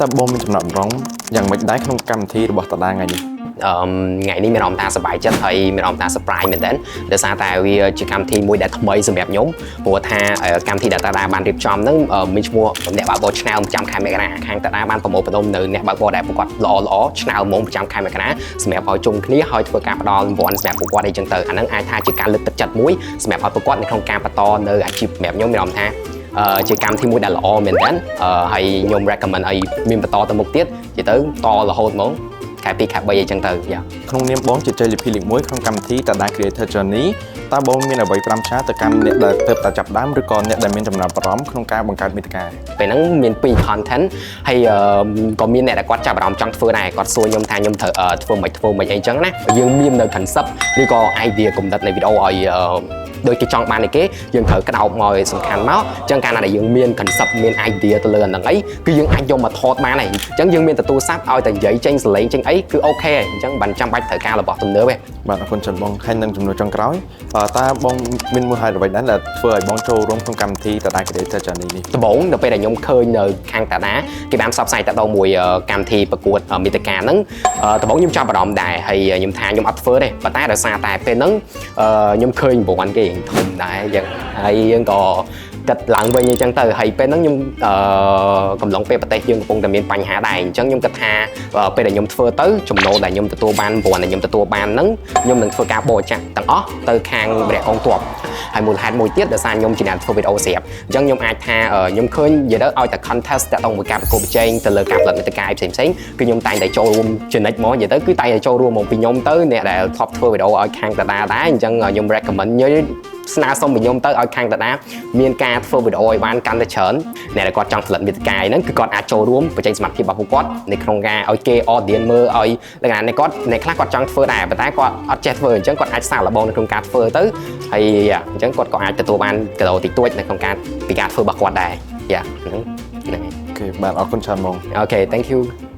តើបងមានចំណាប់អារម្មណ៍យ៉ាងម៉េចដែរក្នុងកម្មវិធីរបស់តារាថ្ងៃនេះថ្ងៃនេះមានអារម្មណ៍ថាសប្បាយចិត្តហើយមានអារម្មណ៍ថា surprise មែនទែនដោយសារតែវាជាកម្មវិធីមួយដែលថ្មីសម្រាប់ខ្ញុំព្រោះថាកម្មវិធីដែលតារាបានរៀបចំហ្នឹងមានឈ្មោះអ្នកបើកបរឆ្នើមប្រចាំខែមករាខាងតារាបានប្រមូលផ្ដុំនៅអ្នកបើកបរដែលប្រកបល្អឆ្នើមហ្មងប្រចាំខែមករាសម្រាប់ឲ្យជុំគ្នាហើយធ្វើការផ្ដល់រង្វាន់សម្រាប់ប្រកបអីចឹងទៅអាហ្នឹងអាចថាជាការលើកទឹកចិត្តមួយសម្រាប់ឲ្យប្រកបនៅក្នុងការបន្តនៅអាជីពសម្រាប់ខ្ញុំមានអារម្មណ៍ថាជាកម្មវិធីមួយដែលល្អមែនទែនហើយខ្ញុំ recommend ឲ្យមានបន្តទៅមុខទៀតនិយាយទៅតរហូតហ្មងខែ2ខែ3អីចឹងទៅក្នុងនាមបងជាជ័យលាភីលេខ1ក្នុងកម្មវិធីតារា Creator Journey តើបងមានអ្វី5ឆាទៅកាន់អ្នកដែលទើបតែចាប់ដើមឬក៏អ្នកដែលមានចំណាប់អារម្មណ៍ក្នុងការបង្កើតមាតិកាពេលហ្នឹងមាន2 content ហើយក៏មានអ្នកដែលគាត់ចាប់អារម្មណ៍ចង់ធ្វើដែរគាត់សួរខ្ញុំថាខ្ញុំត្រូវធ្វើមិនអីចឹងណាយើងមាននៅ concept ឬក៏ idea គំនិតនៃវីដេអូឲ្យដូចគេចង់បានគេយើងត្រូវក្តោបមកឲ្យសំខាន់មកអញ្ចឹងកាលណាដែលយើងមាន concept មាន idea ទៅលើអាហ្នឹងអីគឺយើងអាចយកមកថតបានហើយអញ្ចឹងយើងមានទទួលស័ព្ទឲ្យតែនិយាយចេញសលេងចេញអីគឺអូខេហើយអញ្ចឹងមិនចាំបាច់ត្រូវការរបស់ទំនើបទេបាទអរគុណច្រើនបងហើយនឹងចំនួនចុងក្រោយតើបងមានមូលហេតុអ្វីដែរដែលធ្វើឲ្យបងចូលរួមក្នុងកម្មវិធីតារា Creator Journey នេះដំបូងដល់ពេលដែលខ្ញុំឃើញនៅខាងតារាគេបានផ្សព្វផ្សាយតាក់ទងមួយកម្មវិធីប្រកួតមាតិកាហ្នឹងដំបូងខ្ញុំចាប់អារម្មណ៍ដែរហើយខ្ញុំថាខ្ញុំអត់ធ្វើទេប៉ុន្តែដោយសារតែពេលហ្នឹងខ្ញុំឃើញប្រព័ន្ធគេធំដែរអញ្ចឹងហើយយើងក៏គិតឡើងវិញអញ្ចឹងទៅហើយពេលហ្នឹងខ្ញុំកំឡុងពេលប្រទេសយើងកំពុងតែមានបញ្ហាដែរអញ្ចឹងខ្ញុំគិតថាពេលដែលខ្ញុំធ្វើទៅចំណូលដែលខ្ញុំទទួលបានប្រព័ន្ធដែលខ្ញុំទទួលបានហ្នឹងខ្ញុំនឹងធ្វើការបរិច្ចាគទាំងអស់ទៅខាងរយៈកងទ័ពហើយមូលហេតុមួយទៀតដោយសារខ្ញុំជាអ្នកធ្វើវីដេអូស្រាប់អញ្ចឹងខ្ញុំអាចថាខ្ញុំឃើញនិយាយទៅឲ្យតែ contest តាក់ទងមួយការប្រកួតប្រជែងទៅលើការផលិតមាតិកាផ្សេងៗគឺខ្ញុំតែងតែចូលរួមចំណិចមកនិយាយទៅគឺតែងតែចូលរួមមកពីខ្ញុំទៅអ្នកដែលធ្លាប់ធ្វើវីដេអូឲ្យខាងតារាដែរអញ្ចឹងខ្ញុំ recommend ស្នើសុំពីខ្ញុំទៅឲ្យខាងតារាមានការធ្វើវីដេអូឲ្យបានកាន់តែច្រើនអ្នកដែលគាត់ចង់ផលិតមាតិកាហ្នឹងគឺគាត់អាចចូលរួមបញ្ចេញសមត្ថភាពរបស់ពួកគាត់នៅក្នុងការឲ្យគេ audience មើលឲ្យលក្ខណៈអ្នកខ្លះគាត់ចង់ធ្វើដែរប៉ុន្តែគាត់អត់ចេះធ្វើអញ្ចឹងគាត់អាចសាកល្បងនៅក្នុងការធ្វើទៅហើយអញ្ចឹងគាត់ក៏អាចទទួលបានកាដូតិចតួចនៅក្នុងការពីការធ្វើរបស់គាត់ដែរហ្នឹងអូខេបាទអរគុណច្រើនបងអូខេ thank you